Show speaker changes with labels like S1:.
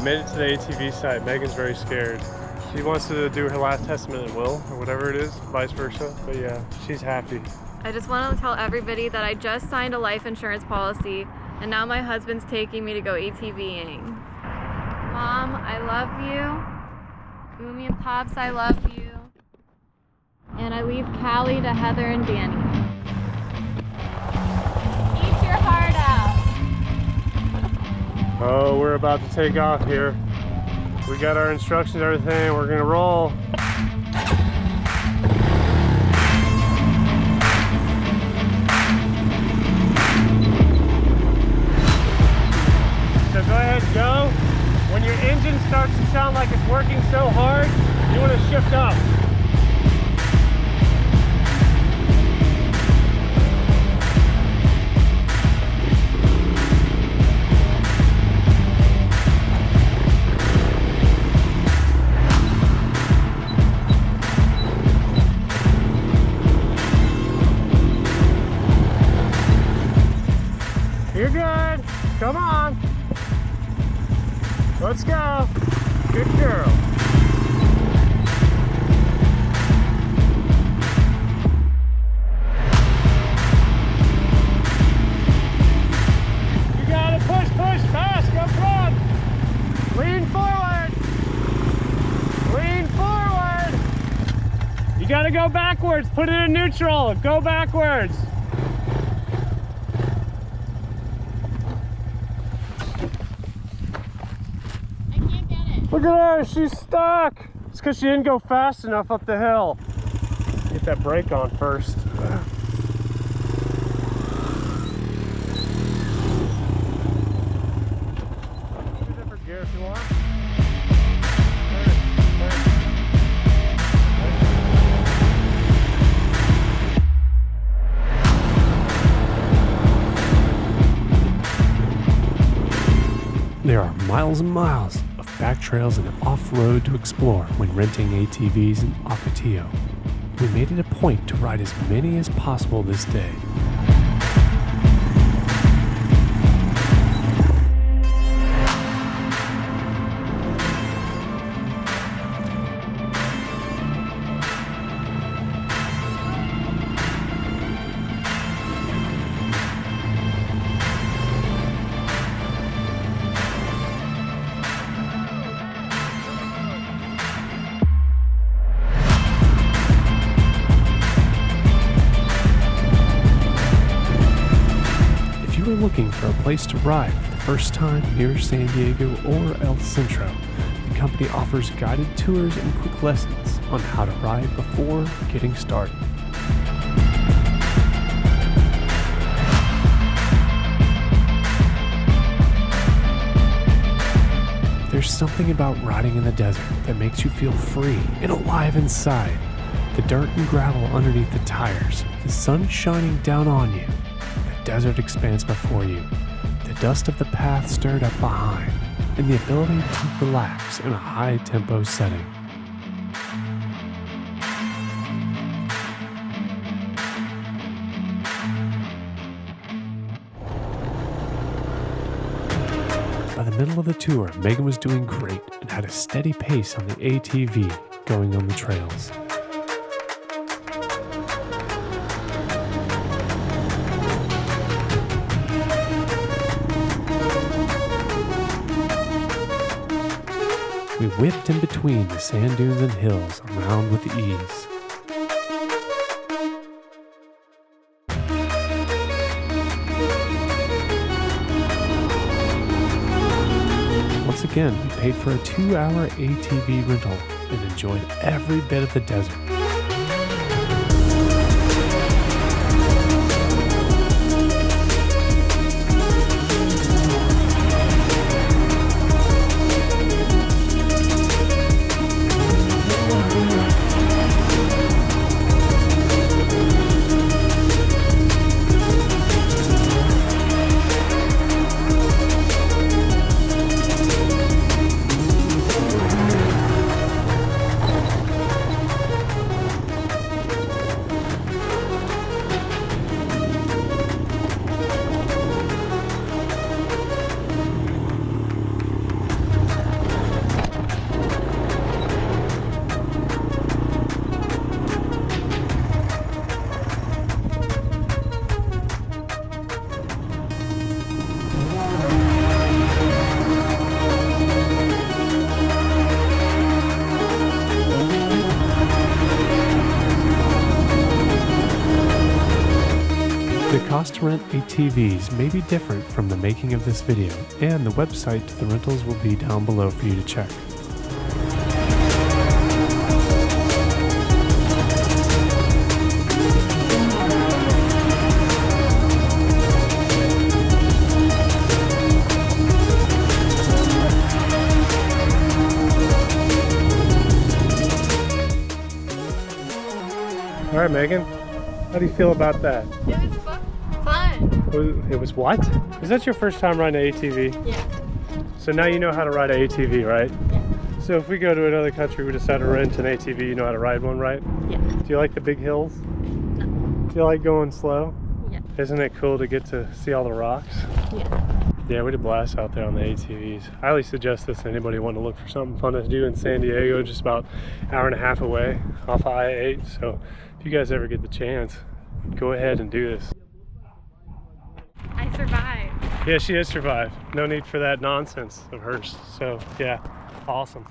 S1: made it to the ATV site. Megan's very scared. She wants to do her last testament and will, or whatever it is, vice versa. But yeah, she's happy.
S2: I just want to tell everybody that I just signed a life insurance policy, and now my husband's taking me to go ATVing. Mom, I love you. Umi and Pops, I love you. And I leave Callie to Heather and Danny. Eat your heart out.
S1: Oh, we're about to take off here. We got our instructions, everything. We're gonna roll. So go ahead and go. When your engine starts to sound like it's working so hard, you want to shift up. You're good. Come on. Let's go. Good girl. You gotta push fast. Up front. Lean forward. Lean forward. You gotta go backwards. Put it in neutral. Go backwards. Look at her, she's stuck. It's because she didn't go fast enough up the hill. Get that brake on first. Use a different gear if you want.
S3: There are miles and miles of back trails and off-road to explore when renting ATVs in Ocotillo. We made it a point to ride as many as possible this day. If you are looking for a place to ride for the first time near San Diego or El Centro, the company offers guided tours and quick lessons on how to ride before getting started. There's something about riding in the desert that makes you feel free and alive inside. The dirt and gravel underneath the tires, the sun shining down on you, the desert expanse before you, the dust of the path stirred up behind, and the ability to relax in a high-tempo setting. By the middle of the tour, Megan was doing great and had a steady pace on the ATV going on the trails. We whipped in between the sand dunes and hills around with ease. Once again, we paid for a 2-hour ATV rental and enjoyed every bit of the desert. The cost to rent ATVs may be different from the making of this video, and the website to the rentals will be down below for you to check.
S1: All right, Megan, how do you feel about that?
S2: It was fun.
S1: It was what? Is that your first time riding an ATV?
S2: Yeah.
S1: So now you know how to ride an ATV, right?
S2: Yeah.
S1: So if we go to another country, we decide to rent an ATV, you know how to ride one, right?
S2: Yeah.
S1: Do you like the big hills?
S2: No.
S1: Do you like going slow?
S2: Yeah.
S1: Isn't it cool to get to see all the rocks?
S2: Yeah.
S1: Yeah, we did blast out there on the ATVs. I highly suggest this to anybody wanting to look for something fun to do in San Diego, just about an hour and a half away off I-8. So if you guys ever get the chance, go ahead and do this.
S2: I survived.
S1: Yeah, she has survived. No need for that nonsense of hers. So yeah, awesome.